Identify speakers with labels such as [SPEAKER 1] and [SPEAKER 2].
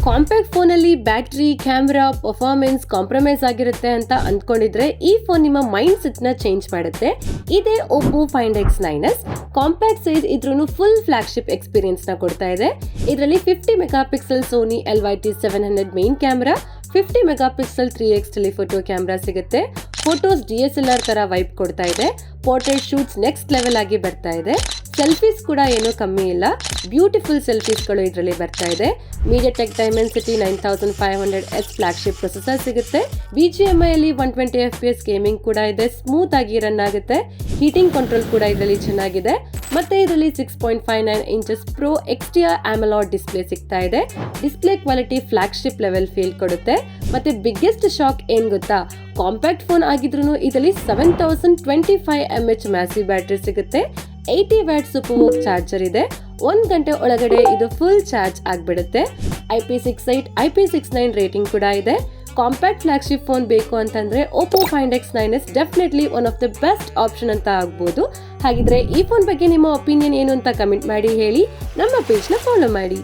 [SPEAKER 1] Compact ಫೋನಲ್ಲಿ battery, camera, performance compromise ಆಗಿರುತ್ತೆ ಅಂತ ಅಂದ್ಕೊಂಡಿದ್ರೆ ಈ ಫೋನ್ ನಿಮ್ಮ ಮೈಂಡ್ ಸೆಟ್ ನ ಚೇಂಜ್ ಮಾಡುತ್ತೆ. ಇದೇ Oppo Find X9s. Compact size ಇದ್ರೂ ಫುಲ್ ಫ್ಲಾಗ್ಶಿಪ್ ಎಕ್ಸ್ಪೀರಿಯನ್ಸ್ ನ ಕೊಡ್ತಾ ಇದೆ. ಇದರಲ್ಲಿ 50 mega pixel Sony LYT700 main camera, 50 mega pixel 3x telephoto camera ಸಿಗುತ್ತೆ. ಫೋಟೋಸ್ DSLR ತರ ವೈಪ್ ಕೊಡ್ತಾ ಇದೆ. ಪೋರ್ಟ್ರೇಟ್ ಶೂಟ್ಸ್ ನೆಕ್ಸ್ಟ್ ಲೆವೆಲ್ ಆಗಿ ಬರ್ತಾ ಇದೆ. ಸೆಲ್ಫೀಸ್ ಕೂಡ ಏನೂ ಕಮ್ಮಿ ಇಲ್ಲ, ಬ್ಯೂಟಿಫುಲ್ ಸೆಲ್ಫೀಸ್ಗಳು ಇದರಲ್ಲಿ ಬರ್ತಾ ಇದೆ. MediaTek Dimensity 9500S flagship processor ಸಿಗುತ್ತೆ. BGMI ಅಲ್ಲಿ 120 FPS ಗೇಮಿಂಗ್ ಕೂಡ ಇದೆ, ಸ್ಮೂತ್ ಆಗಿ ರನ್ ಆಗುತ್ತೆ. ಹೀಟಿಂಗ್ ಕಂಟ್ರೋಲ್ ಕೂಡ ಇದರಲ್ಲಿ ಚೆನ್ನಾಗಿದೆ. ಮತ್ತೆ ಇದರಲ್ಲಿ 6.59 inches Pro XDR AMOLED display ಸಿಗ್ತಾ ಇದೆ. Display quality flagship level feel ಕೊಡುತ್ತೆ. ಮತ್ತೆ ಬಿಗ್ಗೆಸ್ಟ್ ಶಾಕ್ ಏನ್ ಗೊತ್ತಾ, ಕಾಂಪ್ಯಾಕ್ಟ್ ಫೋನ್ ಆಗಿದ್ರೂ ಇದರಲ್ಲಿ 7025 mAh ಮ್ಯಾಸಿವ್ ಬ್ಯಾಟರಿ ಸಿಗುತ್ತೆ. 80 ವ್ಯಾಟ್ ಸೂಪರ್ ವೋಕ್ ಚಾರ್ಜರ್ ಇದೆ. 1 ಗಂಟೆ ಒಳಗಡೆ ಇದು ಫುಲ್ ಚಾರ್ಜ್ ಆಗ್ಬಿಡುತ್ತೆ. IP68 IP69 ರೇಟಿಂಗ್ ಕೂಡ ಇದೆ. ಕಾಂಪ್ಯಾಕ್ಟ್ ಫ್ಲಾಗ್ಶಿಪ್ ಫೋನ್ ಬೇಕು ಅಂತಂದ್ರೆ Oppo Find X9s definitely one of the best option ಅಂತ ಆಗ್ಬೋದು. ಹಾಗಿದ್ರೆ ಈ ಫೋನ್ ಬಗ್ಗೆ ನಿಮ್ಮ ಒಪಿನಿಯನ್ ಏನು ಅಂತ ಕಮೆಂಟ್ ಮಾಡಿ ಹೇಳಿ. ನಮ್ಮ ಪೇಜ್ನ ಫಾಲೋ ಮಾಡಿ.